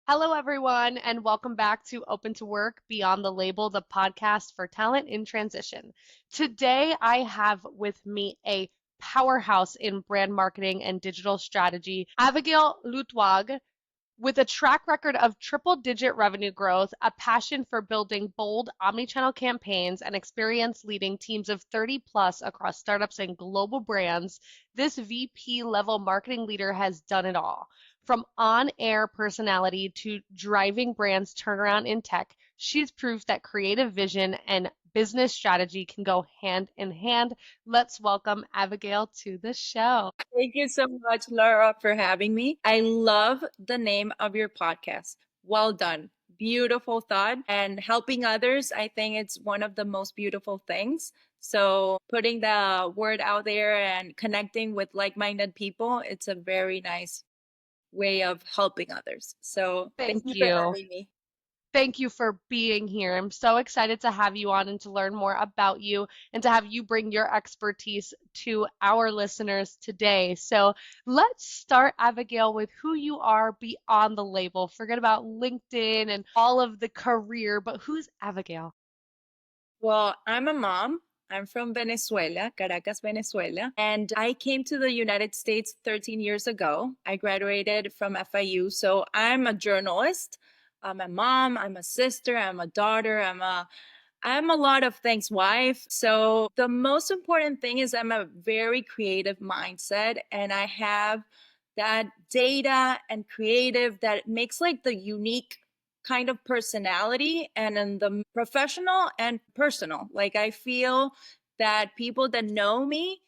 Hello, everyone, and welcome back to Open to Work Beyond the Label, the podcast for talent in transition. Today, I have with me a powerhouse in brand marketing and digital strategy, Avigail Lutwak, with a track record of triple-digit revenue growth, a passion for building bold omnichannel campaigns, and experience leading teams of 30 plus across startups and global brands, this VP level marketing leader has done it all. From on-air personality to driving brands turnaround in tech, she's proof that creative vision and business strategy can go hand in hand. Let's welcome Abigail to the show. Thank you so much, Laura, for having me. I love the name of your podcast. Well done. Beautiful thought. And helping others, I think it's one of the most beautiful things. So, putting the word out there and connecting with like minded people, it's a very nice way of helping others. So, thank Thank you for you. having me. Thank you for being here. I'm so excited to have you on and to learn more about you and to have you bring your expertise to our listeners today. So let's start, Abigail, with who you are beyond the label. Forget about LinkedIn and all of the career, but who's Abigail? Well, I'm a mom. I'm from Venezuela, Caracas, Venezuela, and I came to the United States 13 years ago. I graduated from FIU, so I'm a journalist. I'm a mom, I'm a sister, I'm a daughter, I'm a lot of things wife. So the most important thing is I'm a very creative mindset and I have that data and creative that makes like the unique kind of personality and in the professional and personal. Like I feel that people that know me,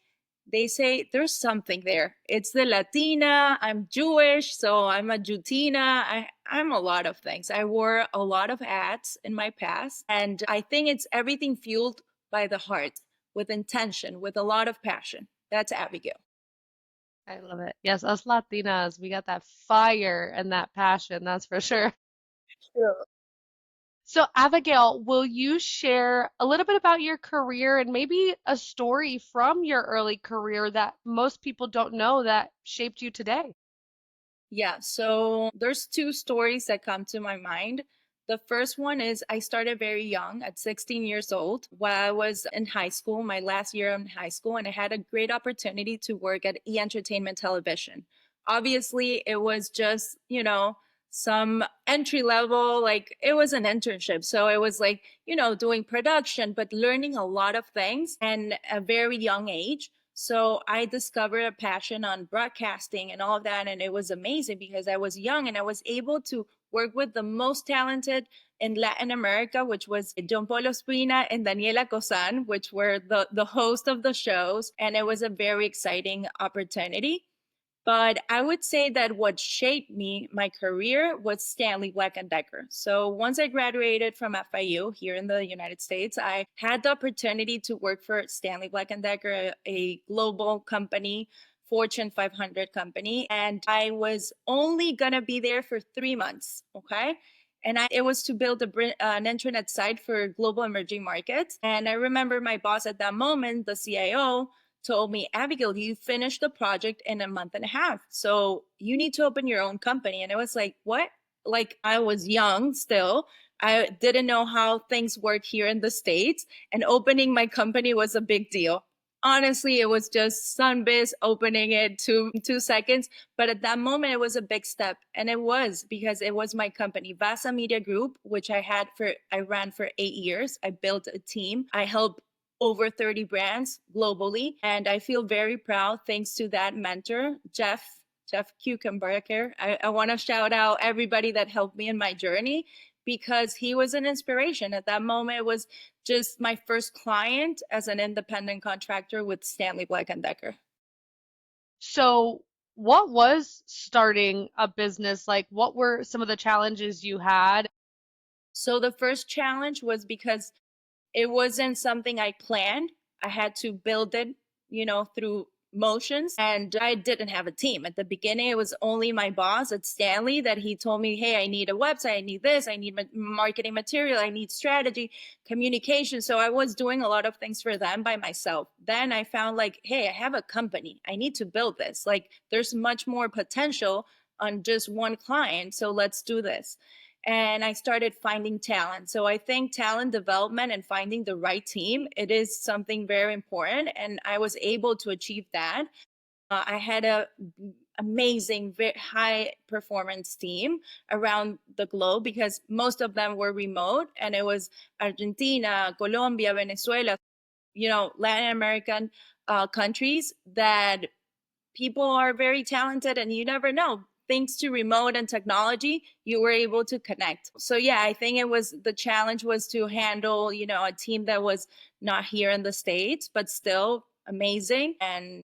they say there's something there. It's the Latina, I'm Jewish, so I'm a Jutina. I'm a lot of things. I wore a lot of hats in my past, and I think it's everything fueled by the heart, with intention, with a lot of passion. That's Abigail. I love it. Yes, us Latinas, we got that fire and that passion, that's for sure. Sure. So, Abigail, will you share a little bit about your career and maybe a story from your early career that most people don't know that shaped you today? Yeah, so there's two stories that come to my mind. The first one is I started very young at 16 years old while I was in high school, my last year in high school, and I had a great opportunity to work at E Entertainment Television. Obviously, it was just, some entry level, like it was an internship. So it was like, doing production, but learning a lot of things and a very young age. So I discovered a passion on broadcasting and all of that. And it was amazing because I was young and I was able to work with the most talented in Latin America, which was John Polo Spina and Daniela Cosan, which were the host of the shows. And it was a very exciting opportunity. But I would say that what shaped me, my career, was Stanley Black and Decker. So once I graduated from FIU here in the United States, I had the opportunity to work for Stanley Black and Decker, a global company, Fortune 500 company, and I was only gonna be there for 3 months. Okay. And it was to build an intranet site for global emerging markets. And I remember my boss at that moment, the CIO, told me, Abigail, you finished the project in a month and a half. So you need to open your own company. And I was like, what? Like I was young still. I didn't know how things work here in the States. And opening my company was a big deal. Honestly, it was just Sunbiz opening it 2 seconds. But at that moment, it was a big step. And it was because it was my company, Vasa Media Group, which I ran for 8 years. I built a team. I helped over 30 brands globally. And I feel very proud thanks to that mentor, Jeff Kuchenberger. I want to shout out everybody that helped me in my journey because he was an inspiration. At that moment, it was just my first client as an independent contractor with Stanley Black and Decker. So, what was starting a business like? What were some of the challenges you had? So the first challenge was because it wasn't something I planned. I had to build it, through motions. And I didn't have a team. At the beginning, it was only my boss at Stanley that he told me, hey, I need a website. I need this. I need marketing material. I need strategy, communication. So I was doing a lot of things for them by myself. Then I found like, hey, I have a company. I need to build this. Like there's much more potential on just one client. So let's do this. And I started finding talent. So I think talent development and finding the right team, it is something very important. And I was able to achieve that. I had a amazing, very high performance team around the globe because most of them were remote, and it was Argentina, Colombia, Venezuela, Latin American countries that people are very talented, and you never know. Thanks to remote and technology, you were able to connect. So yeah, I think it was the challenge was to handle, a team that was not here in the States, but still amazing, and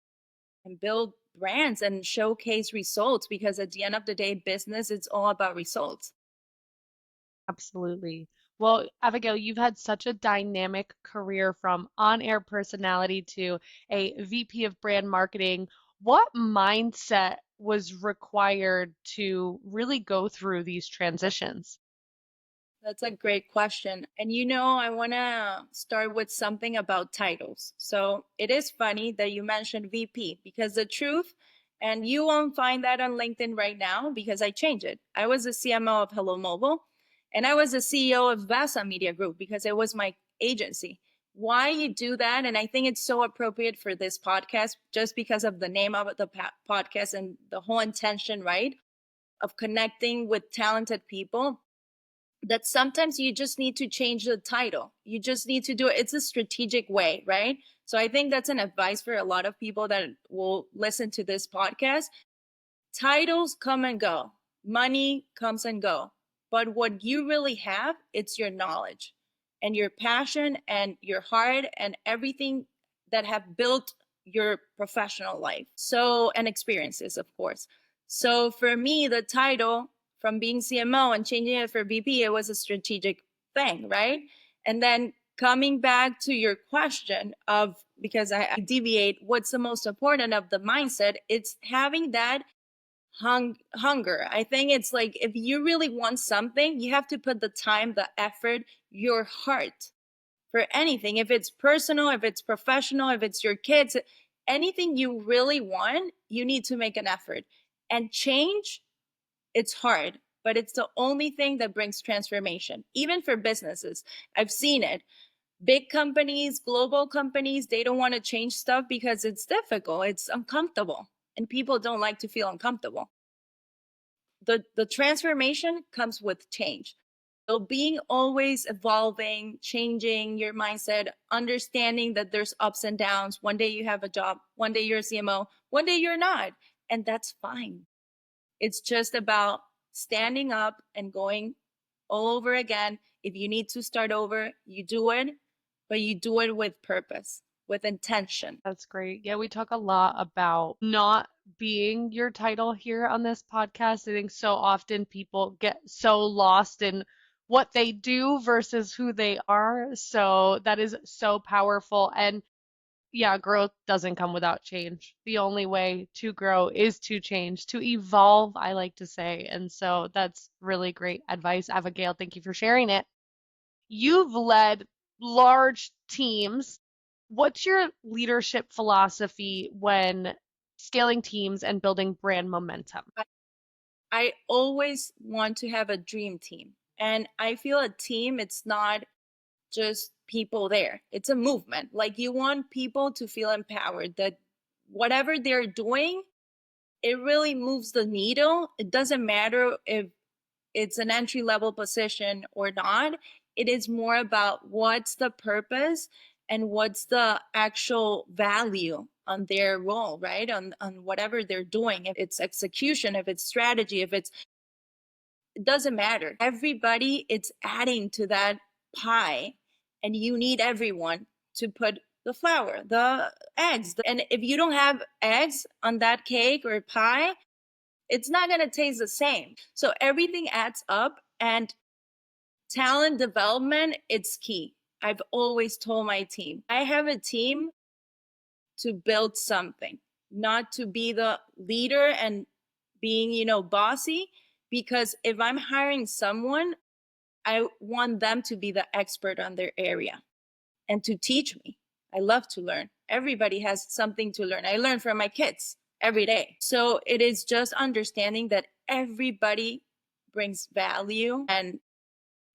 build brands and showcase results, because at the end of the day, business, it's all about results. Absolutely. Well, Abigail, you've had such a dynamic career from on-air personality to a VP of brand marketing. What mindset was required to really go through these transitions? That's a great question. And I want to start with something about titles. So it is funny that you mentioned VP, because the truth, and you won't find that on LinkedIn right now because I changed it. I was the CMO of Hello Mobile, and I was the CEO of Vasa Media Group because it was my agency. Why you do that? And I think it's so appropriate for this podcast just because of the name of the podcast and the whole intention, right? Of connecting with talented people, that sometimes you just need to change the title. You just need to do it. It's a strategic way, right? So I think that's an advice for a lot of people that will listen to this podcast. Titles come and go, money comes and go, but what you really have, it's your knowledge and your passion and your heart and everything that have built your professional life, so, and experiences, of course. So for me, the title, from being CMO and changing it for VP, it was a strategic thing, right? And then coming back to your question of, because I deviate, what's the most important of the mindset, it's having that hunger. I think it's like, if you really want something, you have to put the time, the effort, your heart for anything. If it's personal, if it's professional, if it's your kids, anything you really want, you need to make an effort. And change, it's hard, but it's the only thing that brings transformation, even for businesses. I've seen it. Big companies, global companies, they don't want to change stuff because it's difficult, it's uncomfortable, and people don't like to feel uncomfortable. The transformation comes with change. So being always evolving, changing your mindset, understanding that there's ups and downs. One day you have a job, one day you're a CMO, one day you're not, and that's fine. It's just about standing up and going all over again. If you need to start over, you do it, but you do it with purpose, with intention. That's great. Yeah, we talk a lot about not being your title here on this podcast. I think so often people get so lost in what they do versus who they are. So that is so powerful. And yeah, growth doesn't come without change. The only way to grow is to change, to evolve, I like to say. And so that's really great advice, Abigail. Thank you for sharing it. You've led large teams. What's your leadership philosophy when scaling teams and building brand momentum? I always want to have a dream team. And I feel a team, it's not just people there, it's a movement. Like, you want people to feel empowered, that whatever they're doing, it really moves the needle. It doesn't matter if it's an entry level position or not. It is more about what's the purpose and what's the actual value on their role, right? On whatever they're doing. If it's execution, if it's strategy, if it's, it doesn't matter. Everybody, it's adding to that pie, and you need everyone to put the flour, the eggs. And if you don't have eggs on that cake or pie, it's not going to taste the same. So everything adds up, and talent development, it's key. I've always told my team, I have a team to build something, not to be the leader and being, bossy. Because if I'm hiring someone, I want them to be the expert on their area and to teach me. I love to learn. Everybody has something to learn. I learn from my kids. every day. So it is just understanding that everybody brings value, and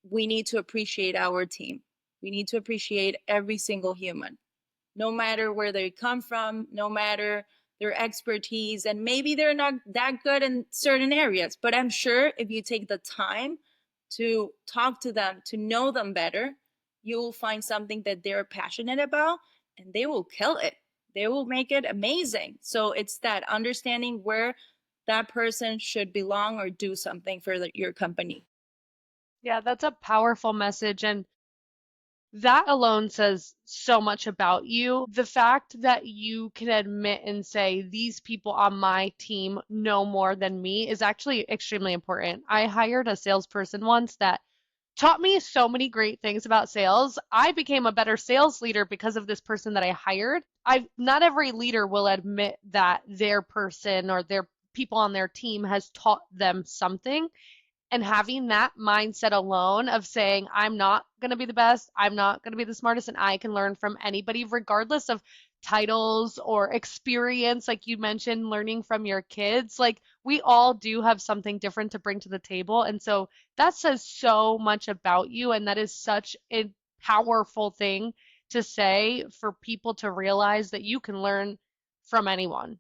we need to appreciate our team. We need to appreciate every single human, no matter where they come from, no matter their expertise. And maybe they're not that good in certain areas, but I'm sure if you take the time to talk to them, to know them better, you will find something that they're passionate about, and they will kill it. They will make it amazing. So it's that understanding where that person should belong or do something for your company. Yeah, that's a powerful message. And that alone says so much about you. The fact that you can admit and say, these people on my team know more than me is actually extremely important. I hired a salesperson once that taught me so many great things about sales. I became a better sales leader because of this person that I hired. Not every leader will admit that their person or their people on their team has taught them something. And having that mindset alone of saying, I'm not going to be the best, I'm not going to be the smartest, and I can learn from anybody, regardless of titles or experience, like you mentioned, learning from your kids. Like, we all do have something different to bring to the table. And so that says so much about you. And that is such a powerful thing to say for people to realize that you can learn from anyone.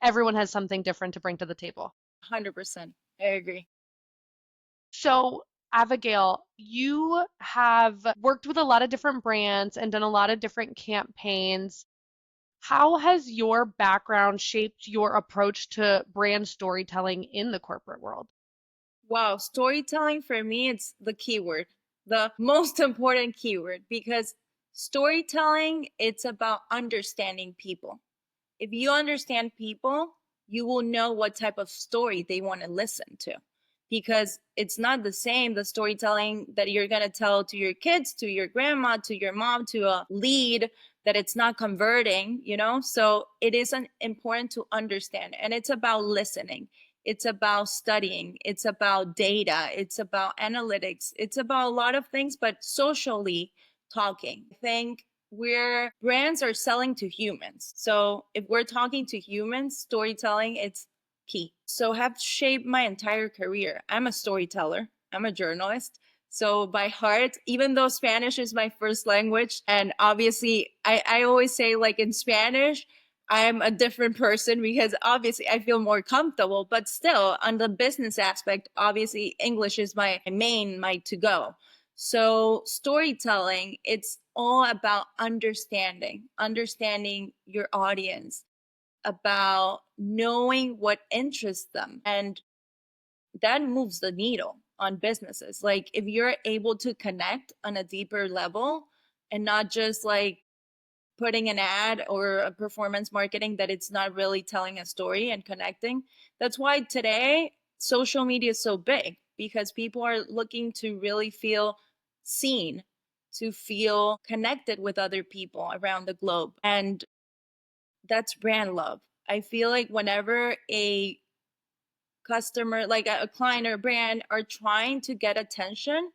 Everyone has something different to bring to the table. 100%. I agree. So, Abigail, you have worked with a lot of different brands and done a lot of different campaigns. How has your background shaped your approach to brand storytelling in the corporate world? Wow, storytelling for me, it's the keyword, the most important keyword, because storytelling, it's about understanding people. If you understand people, you will know what type of story they want to listen to. Because it's not the same, the storytelling that you're going to tell to your kids, to your grandma, to your mom, to a lead, that it's not converting, you know? So it is important to understand. And it's about listening. It's about studying. It's about data. It's about analytics. It's about a lot of things, but socially talking. I think where brands are selling to humans. So if we're talking to humans, storytelling, it's key. So have shaped my entire career. I'm a storyteller. I'm a journalist. So by heart, even though Spanish is my first language, and obviously I always say like in Spanish, I'm a different person because obviously I feel more comfortable, but still on the business aspect, obviously English is my main, my to go. So storytelling, it's all about understanding your audience, about knowing what interests them. And that moves the needle on businesses. Like if you're able to connect on a deeper level and not just like putting an ad or a performance marketing that it's not really telling a story and connecting. That's why today social media is so big, because people are looking to really feel seen, to feel connected with other people around the globe. And that's brand love. I feel like whenever a customer, like a client or brand, are trying to get attention,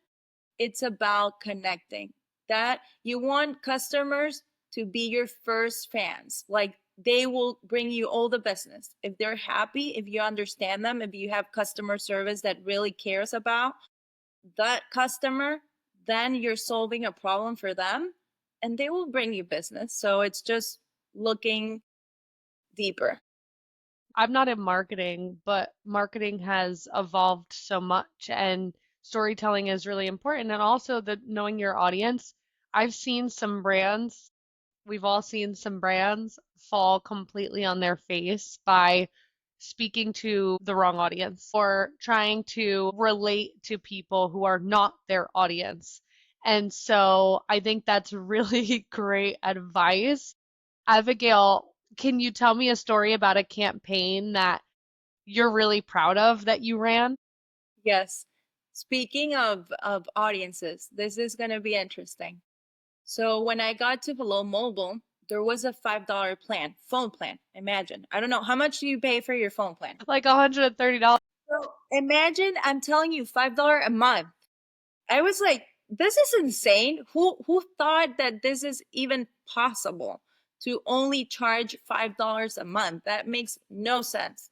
it's about connecting. That you want customers to be your first fans. Like they will bring you all the business. If they're happy, if you understand them, if you have customer service that really cares about that customer, then you're solving a problem for them and they will bring you business. So it's just looking deeper. I'm not in marketing, but marketing has evolved so much and storytelling is really important. And also the knowing your audience. I've seen some brands, we've all seen some brands fall completely on their face by speaking to the wrong audience or trying to relate to people who are not their audience. And so I think that's really great advice. Abigail, can you tell me a story about a campaign that you're really proud of that you ran? Yes. Speaking of audiences, this is going to be interesting. So when I got to Hello Mobile, there was a $5 plan, phone plan. Imagine. I don't know how much do you pay for your phone plan? Like $130. So imagine I'm telling you $5 a month. I was like, this is insane. Who thought that this is even possible? to only charge $5 a month. That makes no sense.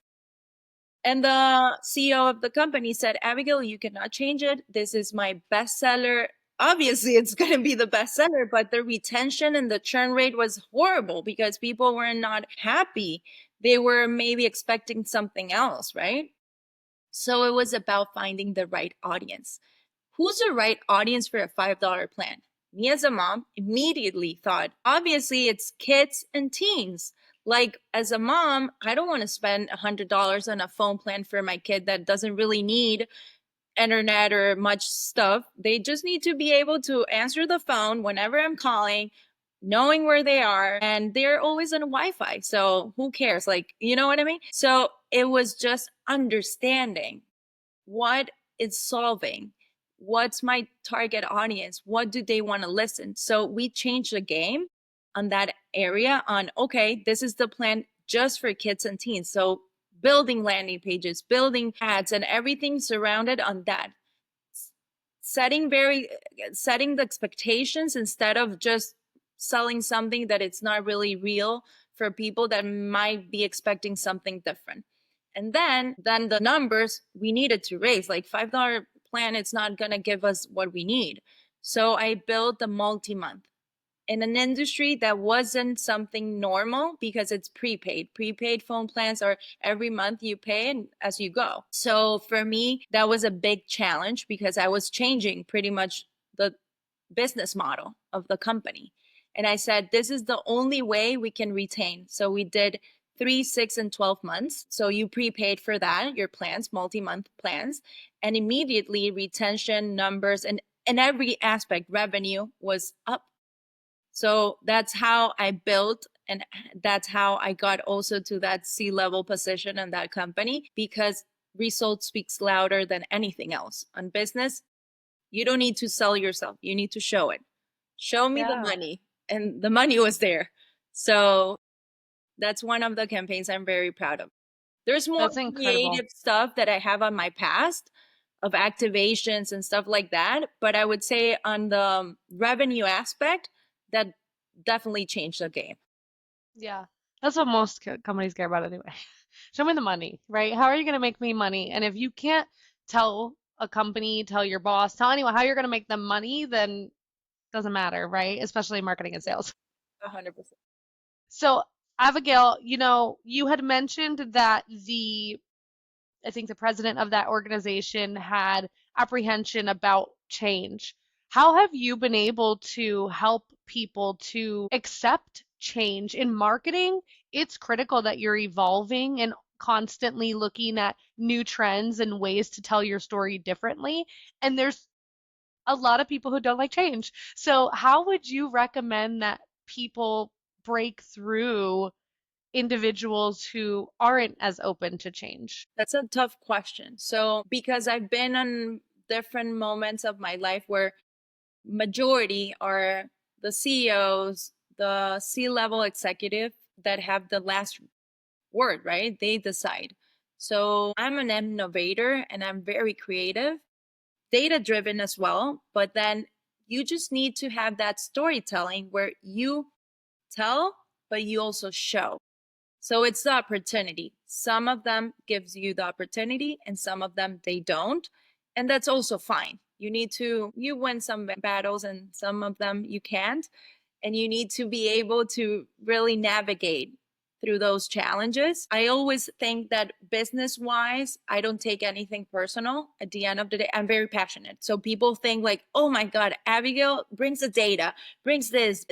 And the CEO of the company said, Abigail, you cannot change it. This is my bestseller. Obviously, it's going to be the bestseller, but the retention and the churn rate was horrible because people were not happy. They were maybe expecting something else, right? So it was about finding the right audience. Who's the right audience for a $5 plan? Me as a mom immediately thought, obviously, it's kids and teens. Like, as a mom, I don't want to spend $100 on a phone plan for my kid that doesn't really need internet or much stuff. They just need to be able to answer the phone whenever I'm calling, knowing where they are, and they're always on Wi-Fi. So who cares? Like, you know what I mean? So it was just understanding what it's solving, what's my target audience, what do they want to listen. So we changed the game on that area on, okay, this is the plan just for kids and teens. So building landing pages, building ads, and everything surrounded on that, setting the expectations instead of just selling something that it's not really real for people that might be expecting something different. And then the numbers we needed to raise, like $5 plan, it's not going to give us what we need. So I built a multi-month in an industry that wasn't something normal because it's prepaid. Prepaid phone plans are every month you pay and as you go. So for me, that was a big challenge because I was changing pretty much the business model of the company. And I said, this is the only way we can retain. So we did 3, 6, and 12 months. So you prepaid for that, your plans, multi-month plans, and immediately retention numbers and in every aspect, revenue was up. So that's how I built, and that's how I got also to that C-level position in that company, because results speaks louder than anything else. On business, you don't need to sell yourself. You need to show it. Show me the Yeah, money. And the money was there. So that's one of the campaigns I'm very proud of. There's more that's incredible. creative stuff that I have on my past of activations and stuff like that. But I would say on the revenue aspect, that definitely changed the game. Yeah, that's what most companies care about anyway. Show me the money, right? How are you going to make me money? And if you can't tell a company, tell your boss, tell anyone how you're going to make them money, then it doesn't matter, right? Especially marketing and Yeah, sales. 100%. So, Abigail, you had mentioned that I think the president of that organization had apprehension about change. How have you been able to help people to accept change in marketing? It's critical that you're evolving and constantly looking at new trends and ways to tell your story differently. And there's a lot of people who don't like change. So, how would you recommend that people break through individuals who aren't as open to change? That's a tough question. So, because I've been on different moments of my life where majority are the CEOs, the C-level executive that have the last word, right? They decide. So I'm an innovator and I'm very creative, data driven as well. But then you just need to have that storytelling where you tell, but you also show. So it's the opportunity. Some of them gives you the opportunity and some of them they don't. And that's also fine. You win some battles and some of them you can't, and you need to be able to really navigate through those challenges. I always think that business wise, I don't take anything personal. At the end of the day, I'm very passionate. So people think like, oh my God, Abigail brings the data, brings this,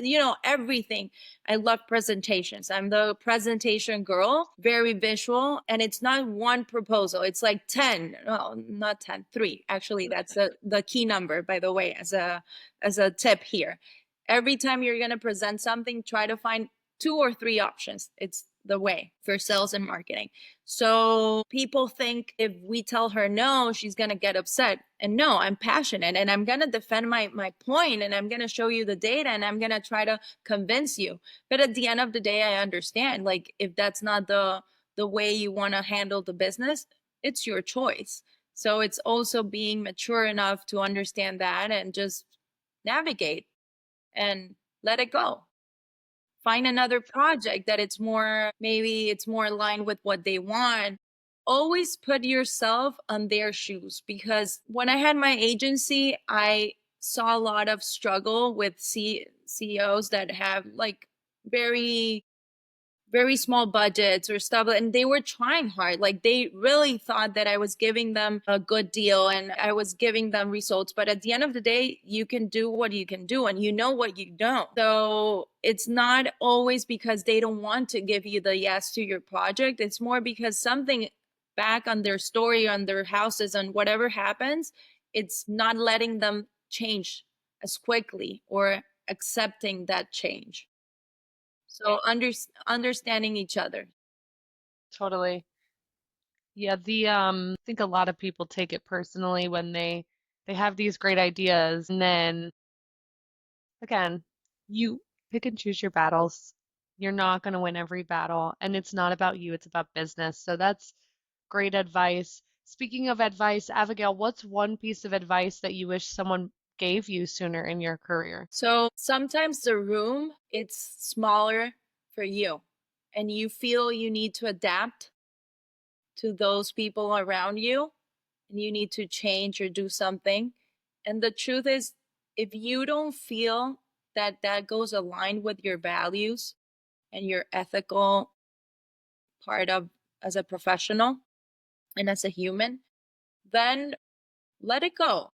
everything. I love presentations. I'm the presentation girl, very visual. And it's not one proposal, it's like 10. No, not 10, 3. Actually, that's the key number, by the way, as a tip here. Every time you're going to present something, try to find 2 or 3 options. It's the way for sales and marketing. So people think if we tell her no, she's going to get upset. And no, I'm passionate and I'm going to defend my point and I'm going to show you the data and I'm going to try to convince you. But at the end of the day, I understand, like, if that's not the way you want to handle the business, it's your choice. So it's also being mature enough to understand that and just navigate and let it go. find another project that it's more, maybe it's more aligned with what they want. Always put yourself on their shoes, because when I had my agency, I saw a lot of struggle with CEOs that have like very very small budgets or stuff, and they were trying hard. Like they really thought that I was giving them a good deal and I was giving them results, but at the end of the day, you can do what you can do and you know what you don't. So it's not always because they don't want to give you the yes to your project. It's more because something back on their story, on their houses, on whatever happens, it's not letting them change as quickly or accepting that change. So understanding each other. Totally. Yeah, I think a lot of people take it personally when they have these great ideas and then again, you pick and choose your battles. You're not going to win every battle, and it's not about you, it's about business. So that's great advice. Speaking of advice, Abigail, what's one piece of advice that you wish someone gave you sooner in your career? So sometimes the room it's smaller for you and you feel you need to adapt to those people around you and you need to change or do something. And the truth is, if you don't feel that that goes aligned with your values and your ethical part of as a professional and as a human, then let it go.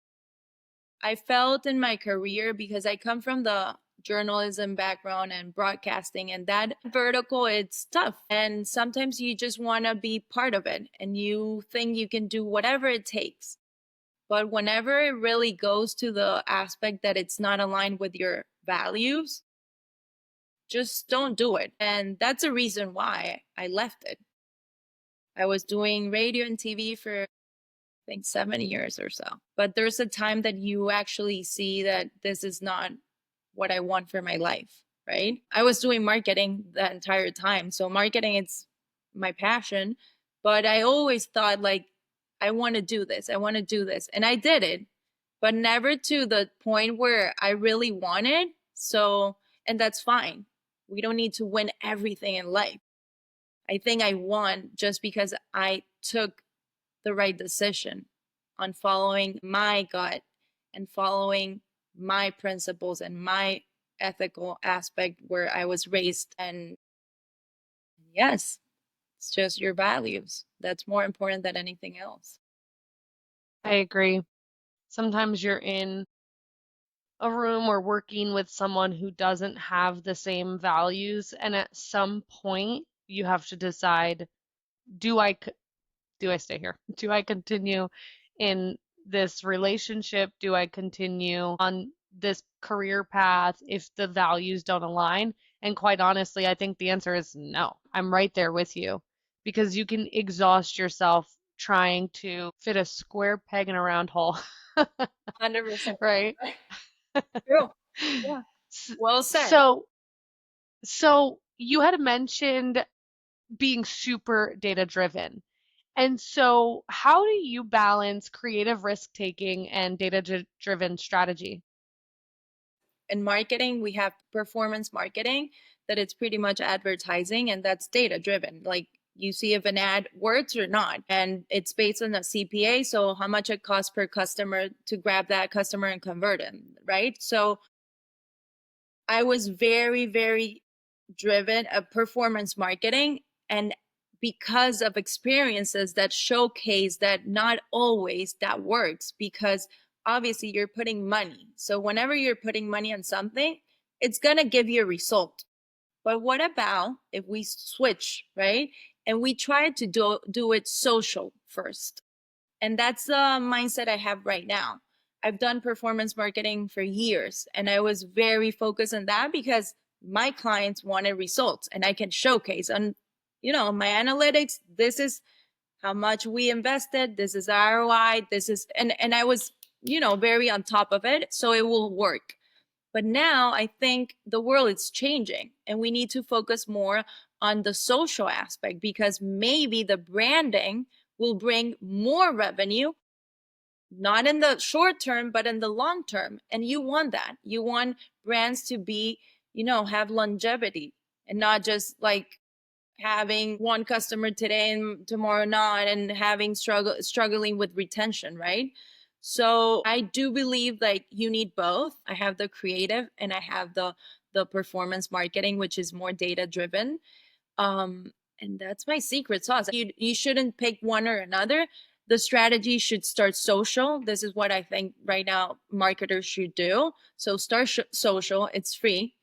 I felt in my career, because I come from the journalism background and broadcasting, and that vertical, it's tough. And sometimes you just want to be part of it and you think you can do whatever it takes. But whenever it really goes to the aspect that it's not aligned with your values, just don't do it. And that's a reason why I left it. I was doing radio and TV for think 7 years or so. But there's a time that you actually see that this is not what I want for my life, right? I was doing marketing the entire time. So marketing it's my passion, but I always thought like I want to do this. I want to do this. And I did it, but never to the point where I really wanted. So, and that's fine. We don't need to win everything in life. I think I won just because I took the right decision on following my gut and following my principles and my ethical aspect where I was raised. And yes, it's just your values. That's more important than anything else. I agree. Sometimes you're in a room or working with someone who doesn't have the same values, and at some point you have to decide, do I do I stay here? Do I continue in this relationship? Do I continue on this career path if the values don't align? And quite honestly, I think the answer is no. I'm right there with you because you can exhaust yourself trying to fit a square peg in a round hole, 100% right? true. Yeah. S- Well said. So, so you had mentioned being super data driven. And so, how do you balance creative risk taking and data driven strategy? In marketing, we have performance marketing that it's pretty much advertising and that's data driven. Like you see if an ad works or not. And it's based on a CPA. So how much it costs per customer to grab that customer and convert him, right? So I was very, very driven of performance marketing. And because of experiences that showcase that not always that works, because obviously you're putting money. So whenever you're putting money on something, it's going to give you a result. But what about if we switch, right? And we try to do it social first. And that's the mindset I have right now. I've done performance marketing for years and I was very focused on that because my clients wanted results and I can showcase on, my analytics. This is how much we invested. This is ROI. This is, and I was, very on top of it. So it will work. But now I think the world is changing and we need to focus more on the social aspect because maybe the branding will bring more revenue, not in the short term, but in the long term. And you want that. You want brands to be, have longevity. and not just like having one customer today and tomorrow not, and having struggling with retention, right? So I do believe like you need both. I have the creative and I have the performance marketing, which is more data driven. And that's my secret sauce. You shouldn't pick one or another. The strategy should start social. This is what I think right now marketers should do. So start social. It's free.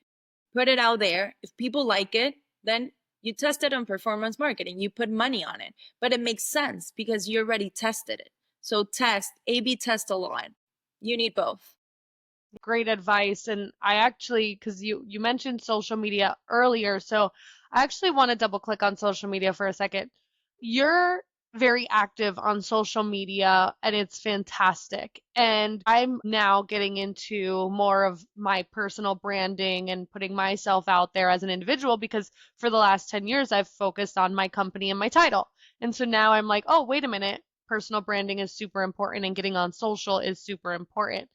Put it out there. If people like it, then you test it on performance marketing. You put money on it, but it makes sense because you already tested it. So test, A/B test a lot. You need both. Great advice. And I actually, because you mentioned social media earlier, so I actually want to double click on social media for a second. You're very active on social media and it's fantastic. And I'm now getting into more of my personal branding and putting myself out there as an individual because for the last 10 years I've focused on my company and my title. And so now I'm like, oh, wait a minute. Personal branding is super important and getting on social is super important.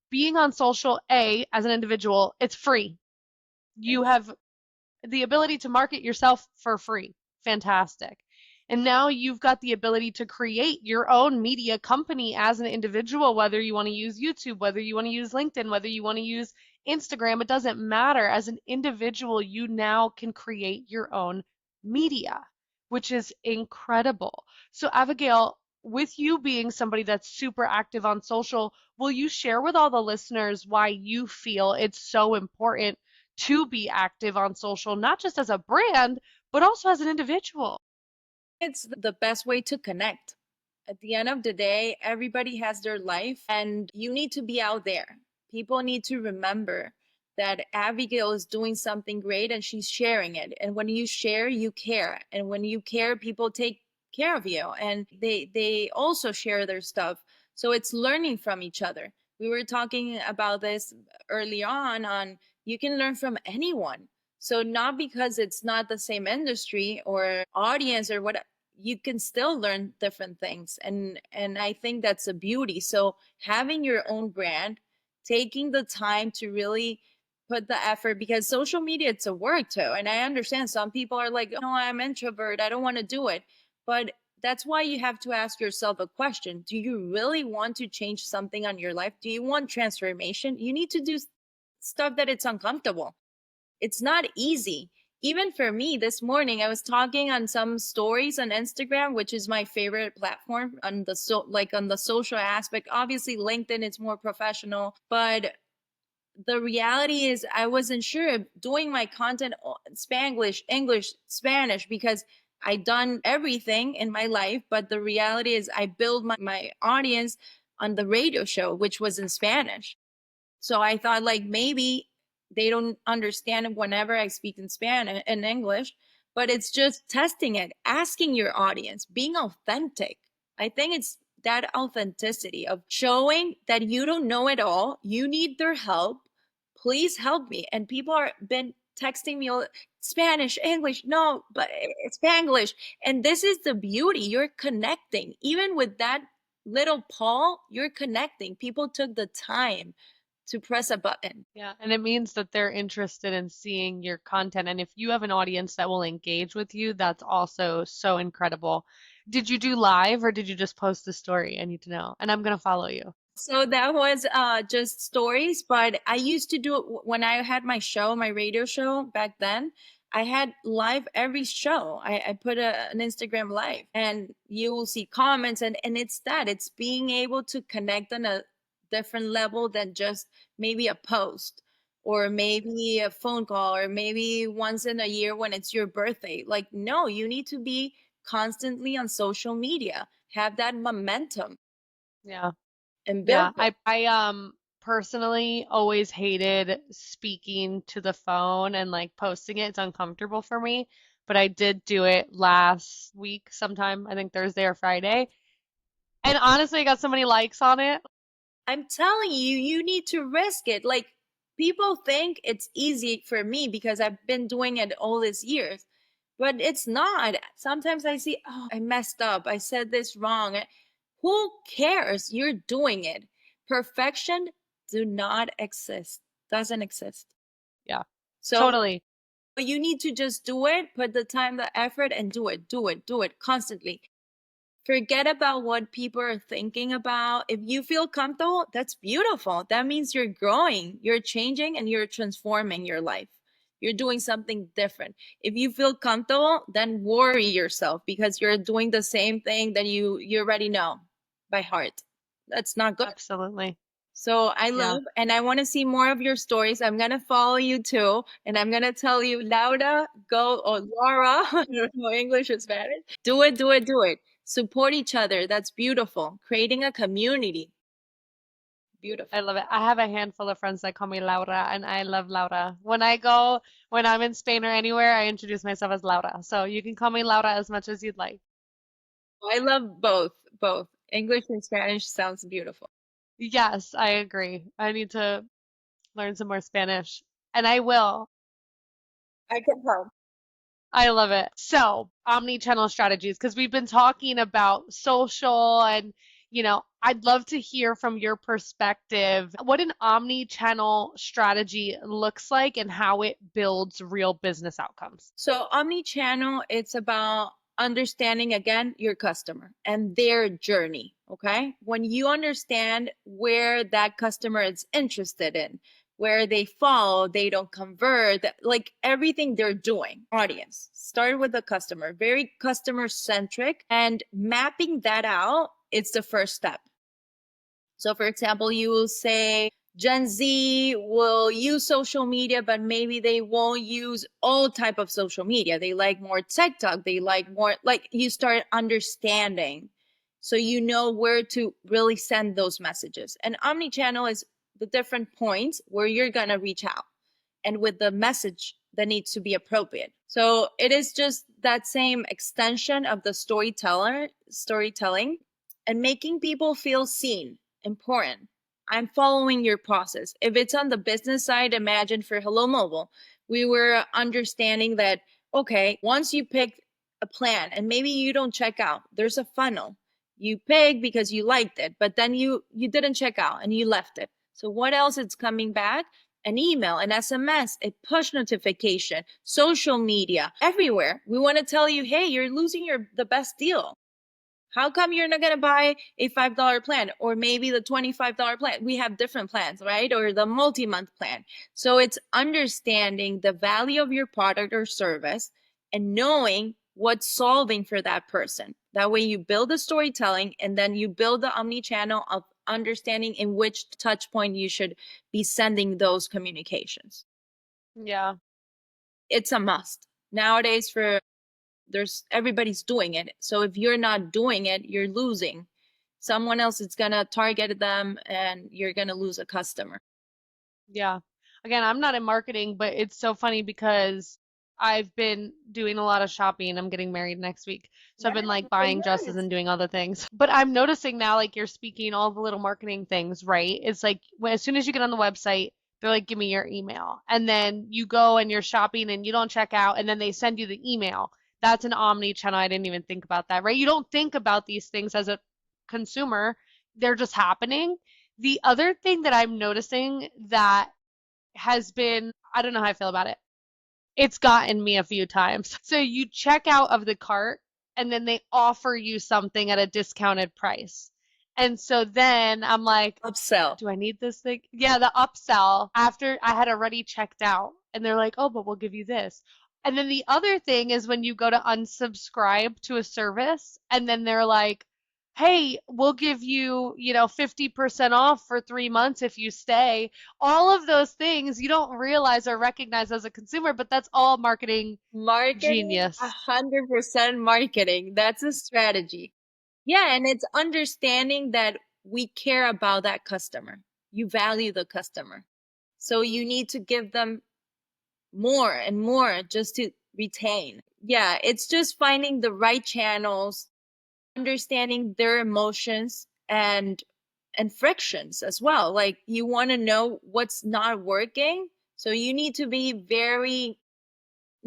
Being on social, as an individual, it's free. You have the ability to market yourself for free. Fantastic. And now you've got the ability to create your own media company as an individual, whether you want to use YouTube, whether you want to use LinkedIn, whether you want to use Instagram, it doesn't matter. As an individual, you now can create your own media, which is incredible. So, Abigail, with you being somebody that's super active on social, will you share with all the listeners why you feel it's so important to be active on social, not just as a brand, but also as an individual? It's the best way to connect. At the end of the day, everybody has their life and you need to be out there. People need to remember that Abigail is doing something great and she's sharing it. And when you share, you care. And when you care, people take care of you and they also share their stuff. So it's learning from each other. We were talking about this early on you can learn from anyone. So not because it's not the same industry or audience or what, you can still learn different things, and I think that's a beauty. So having your own brand, taking the time to really put the effort, because social media, it's a work too, and I understand some people are like, no, I'm introvert, I don't want to do it. But that's why you have to ask yourself a question: do you really want to change something on your life? Do you want transformation? You need to do stuff that it's uncomfortable. It's not easy. Even for me, this morning I was talking on some stories on Instagram, which is my favorite platform on the like on the social aspect. Obviously, LinkedIn is more professional, but the reality is I wasn't sure doing my content Spanglish, English, Spanish, because I done everything in my life. But the reality is I built my audience on the radio show, which was in Spanish. So I thought like maybe they don't understand it whenever I speak in Spanish and English, but it's just testing it, asking your audience, being authentic. I think it's that authenticity of showing that you don't know it all, you need their help. Please help me. And people are been texting me all Spanish, English, no, but it's Spanglish. And this is the beauty. You're connecting. Even with that little Paul, you're connecting. People took the time to press a button. Yeah, and it means that they're interested in seeing your content. And if you have an audience that will engage with you, that's also so incredible. Did you do live or did you just post the story? I need to know. And I'm gonna follow you. So that was just stories, but I used to do it when I had my show, my radio show back then. I had live every show. I put an Instagram live, and you will see comments, and it's that it's being able to connect on a different level than just maybe a post or maybe a phone call or maybe once in a year when it's your birthday. Like, no, you need to be constantly on social media, have that momentum Yeah. and build Yeah. it. I personally always hated speaking to the phone and like posting it. It's uncomfortable for me. But I did do it last week sometime, I think Thursday or Friday. And honestly, I got so many likes on it. I'm telling you, you need to risk it. Like, people think it's easy for me because I've been doing it all these years, but it's not. Sometimes I see, oh, I messed up. I said this wrong. Who cares? You're doing it. Perfection do not exist. Doesn't exist. Yeah, So totally. You need to just do it, put the time, the effort, and do it constantly. Forget about what people are thinking about. If you feel comfortable, that's beautiful. That means you're growing, you're changing, and you're transforming your life. You're doing something different. If you feel comfortable, then worry yourself because you're doing the same thing that you already know by heart. That's not good. Absolutely. So I Yeah. love and I want to see more of your stories. I'm gonna follow you too, and I'm gonna tell you, Laura, go or Laura, I don't know English or Spanish. Do it, do it, do it. Support each other. That's beautiful. Creating a community. I Beautiful. love it. I have a handful of friends that call me Laura, and I love Laura. When I'm in Spain or anywhere, I introduce myself as Laura. So you can call me Laura as much as you'd like. I love both. Both. English and Spanish sounds beautiful. Yes, I agree. I need to learn some more Spanish, and I will. I can help. I love it. So, omni-channel strategies, because we've been talking about social and, I'd love to hear from your perspective what an omni-channel strategy looks like and how it builds real business outcomes. So omni-channel, it's about understanding again your customer and their journey. Okay. When you understand where that customer is interested in, where they fall, they don't convert, like everything they're doing, audience, start with the customer, very customer centric, and mapping that out, it's the first step. So, for example, you will say Gen Z will use social media, but maybe they won't use all type of social media. They like more TikTok. They like more like you start understanding, so you know where to really send those messages. And omni-channel is the different points where you're gonna reach out and with the message that needs to be appropriate. So it is just that same extension of the storytelling and making people feel seen, important. I'm following your process. If it's on the business side, imagine for Hello Mobile, we were understanding that, okay, once you pick a plan and maybe you don't check out, there's a funnel. You pick because you liked it, but then you didn't check out and you left it. So what else is coming back? An email, an SMS, a push notification, social media, everywhere. We want to tell you, hey, you're losing the best deal. How come you're not going to buy a $5 plan or maybe the $25 plan? We have different plans, right? Or the multi-month plan. So it's understanding the value of your product or service and knowing what's solving for that person. That way you build the storytelling and then you build the omni-channel of understanding in which touch point you should be sending those communications. Yeah. It's a must. Nowadays for there's everybody's doing it. So if you're not doing it, you're losing. Someone else is gonna target them and you're gonna lose a customer. Yeah. Again, I'm not in marketing, but it's so funny because I've been doing a lot of shopping. I'm getting married next week. So I've Yes, been like buying dresses congrats. and doing other things. But I'm noticing now, like you're speaking all the little marketing things, right? It's like as soon as you get on the website, they're like, give me your email. And then you go and you're shopping and you don't check out, and then they send you the email. That's an omni channel. I didn't even think about that, right? You don't think about these things as a consumer, they're just happening. The other thing that I'm noticing that has been, I don't know how I feel about it. It's gotten me a few times. So you check out of the cart and then they offer you something at a discounted price. And so then I'm like, Upsell. do I need this thing? Yeah, the upsell after I had already checked out. And they're like, oh, but we'll give you this. And then the other thing is when you go to unsubscribe to a service and then they're like, hey, we'll give you, 50% off for 3 months if you stay. All of those things you don't realize or recognize as a consumer, but that's all marketing Marketing, genius. 100% marketing. That's a strategy. Yeah, and it's understanding that we care about that customer. You value the customer. So you need to give them more and more just to retain. Yeah, it's just finding the right channels, understanding their emotions and frictions as well. Like you want to know what's not working, so you need to be very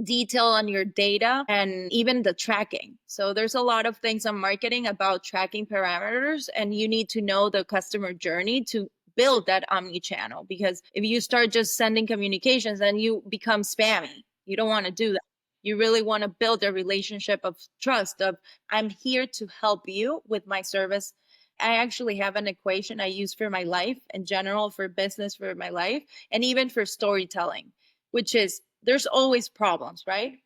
detailed on your data and even the tracking. So there's a lot of things on marketing about tracking parameters, and you need to know the customer journey to build that omni channel, because if you start just sending communications then you become spammy. You don't want to do that. You really want to build a relationship of trust of I'm here to help you with my service. I actually have an equation I use for my life in general, for business, for my life, and even for storytelling, which is there's always problems, right?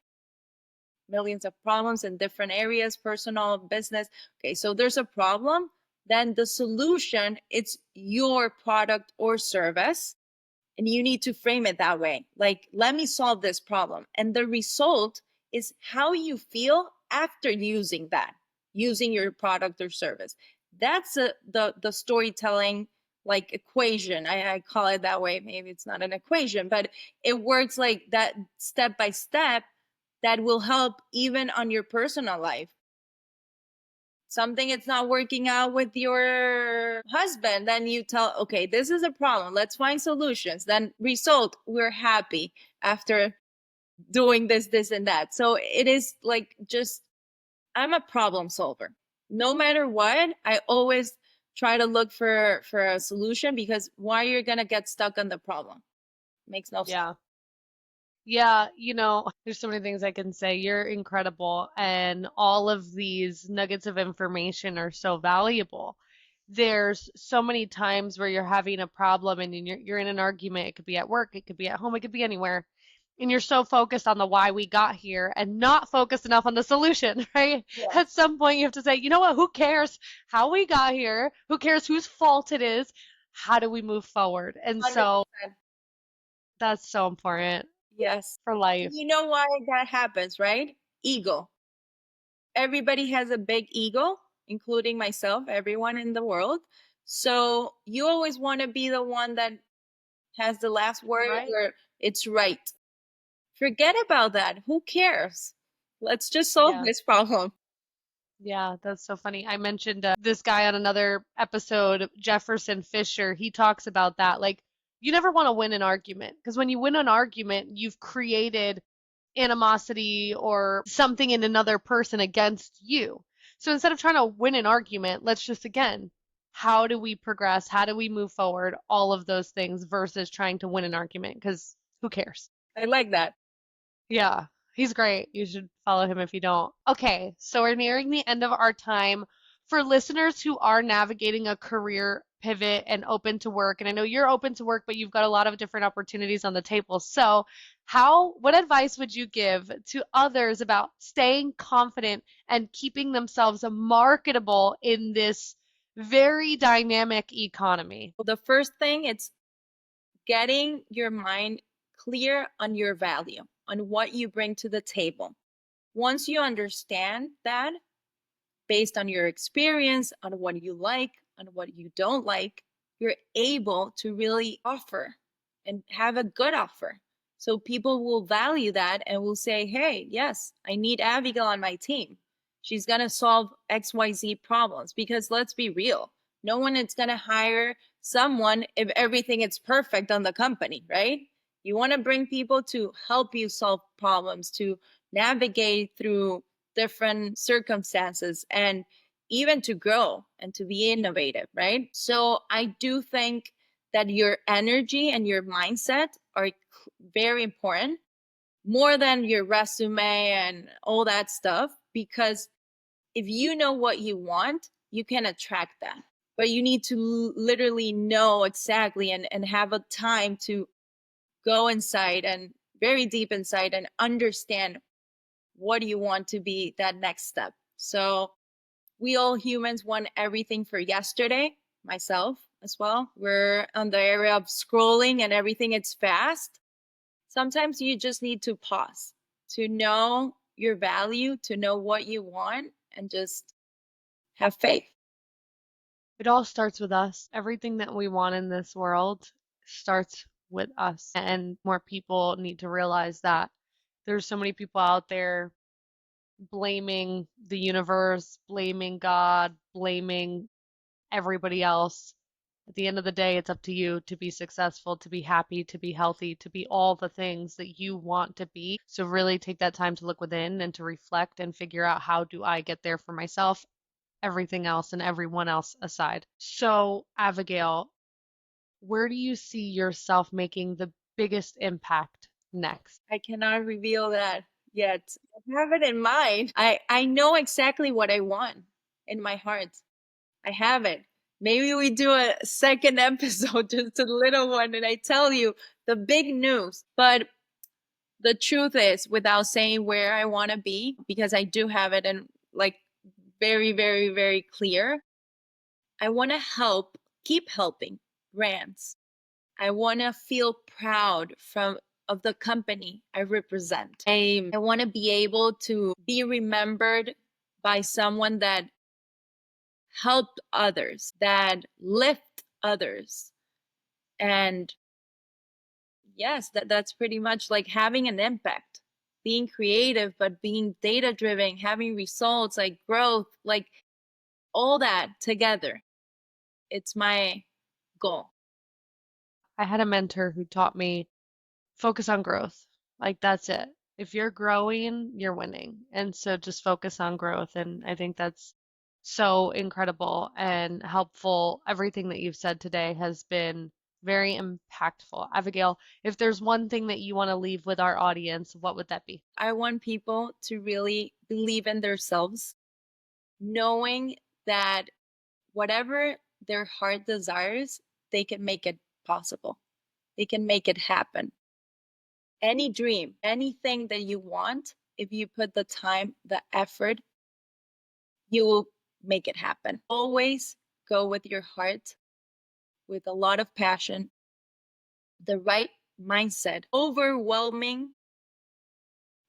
Millions of problems in different areas, personal, business. Okay, so there's a problem, then the solution, it's your product or service, and you need to frame it that way. Like, let me solve this problem. And the result is how you feel after using that, using your product or service. That's the storytelling like equation. I call it that way. Maybe it's not an equation, but it works like that step by step that will help even on your personal life. Something it's not working out with your husband, then you tell, okay, this is a problem, let's find solutions, then result, we're happy after doing this and that. So it is like, just I'm a problem solver. No matter what, I always try to look for a solution, because why you're gonna get stuck on the problem makes no sense. Yeah. Yeah, there's so many things I can say. You're incredible, and all of these nuggets of information are so valuable. There's so many times where you're having a problem and you're in an argument. It could be at work, it could be at home, it could be anywhere. And you're so focused on the why we got here and not focused enough on the solution, right? Yeah. At some point, you have to say, you know what? Who cares how we got here? Who cares whose fault it is? How do we move forward? And so 100%. that's so important Yes. for And life. you know why that happens, right? Ego. Everybody has a big ego, including myself, everyone in the world. So you always want to be the one that has the last It's word, right. or it's right. Forget about that. Who cares? Let's just solve Yeah. this problem. Yeah, that's so funny. I mentioned this guy on another episode, Jefferson Fisher. He talks about that. Like, you never want to win an argument because when you win an argument, you've created animosity or something in another person against you. So instead of trying to win an argument, let's just again, how do we progress? How do we move forward? All of those things versus trying to win an argument because who cares? I like that. Yeah, he's great. You should follow him if you don't. Okay, so we're nearing the end of our time. For listeners who are navigating a career pivot and open to work, and I know you're open to work, but you've got a lot of different opportunities on the table. So, what advice would you give to others about staying confident and keeping themselves marketable in this very dynamic economy? The first thing, it's getting your mind clear on your value, on what you bring to the table. Once you understand that, based on your experience, on what you like, on what you don't like, you're able to really offer and have a good offer. So people will value that and will say, hey, yes, I need Abigail on my team. She's going to solve XYZ problems. Because let's be real, no one is going to hire someone if everything is perfect on the company, right? You want to bring people to help you solve problems, to navigate through different circumstances, and even to grow and to be innovative, right? So I do think that your energy and your mindset are very important, more than your resume and all that stuff, because if you know what you want, you can attract that. But you need to literally know exactly, and have a time to go inside and very deep inside and understand what do you want to be that next step. So we all humans want everything for yesterday, myself as well. We're on the area of scrolling and everything, it's fast. Sometimes you just need to pause to know your value, to know what you want, and just have faith. It all starts with us. Everything that we want in this world starts with us. And more people need to realize that there's so many people out there blaming the universe, blaming God, blaming everybody else. At the end of the day, it's up to you to be successful, to be happy, to be healthy, to be all the things that you want to be. So really take that time to look within and to reflect and figure out how do I get there for myself, everything else and everyone else aside. So, Abigail, where do you see yourself making the biggest impact next? I cannot reveal that yet. I have it in mind. I know exactly what I want in my heart. I have it. Maybe we do a second episode, just a little one, and I tell you the big news. But the truth is, without saying where I want to be, because I do have it and like very, very, very clear, I want to keep helping brands. I want to feel proud from of the company I represent. I want to be able to be remembered by someone that helped others, that lift others. And yes, that's pretty much like having an impact, being creative, but being data driven, having results like growth, like all that together. It's my goal. I had a mentor who taught me focus on growth. Like that's it. If you're growing, you're winning. And so just focus on growth. And I think that's so incredible and helpful. Everything that you've said today has been very impactful. Abigail, if there's one thing that you want to leave with our audience, what would that be? I want people to really believe in themselves, knowing that whatever their heart desires, they can make it possible. They can make it happen. Any dream, anything that you want, if you put the time, the effort, you will make it happen. Always go with your heart, with a lot of passion, the right mindset, overwhelming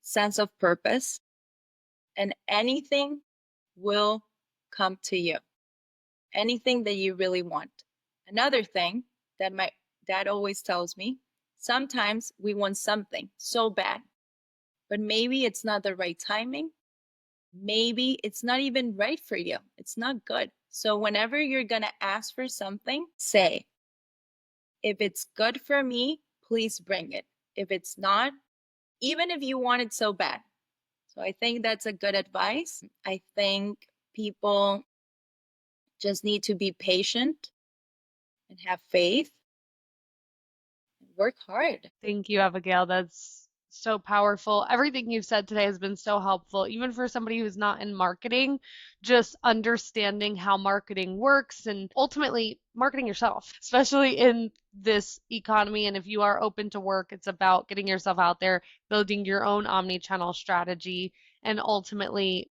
sense of purpose, and anything will come to you. Anything that you really want. Another thing that my dad always tells me, sometimes we want something so bad, but maybe it's not the right timing. Maybe it's not even right for you. It's not good. So whenever you're going to ask for something, say, if it's good for me, please bring it. If it's not, even if you want it so bad. So I think that's a good advice. I think people just need to be patient and have faith and work hard. Thank you, Abigail. That's so powerful. Everything you've said today has been so helpful, even for somebody who's not in marketing, just understanding how marketing works and ultimately marketing yourself, especially in this economy. And if you are open to work, it's about getting yourself out there, building your own omni-channel strategy, and ultimately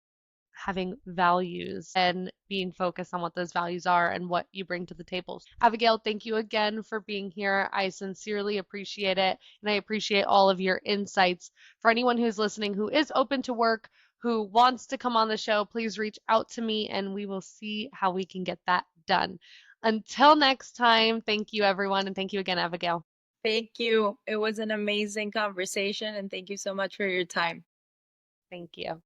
having values and being focused on what those values are and what you bring to the table. Abigail, thank you again for being here. I sincerely appreciate it, and I appreciate all of your insights. For anyone who's listening who is open to work, who wants to come on the show, please reach out to me and we will see how we can get that done. Until next time, thank you everyone, and thank you again, Abigail. Thank you. It was an amazing conversation, and thank you so much for your time. Thank you.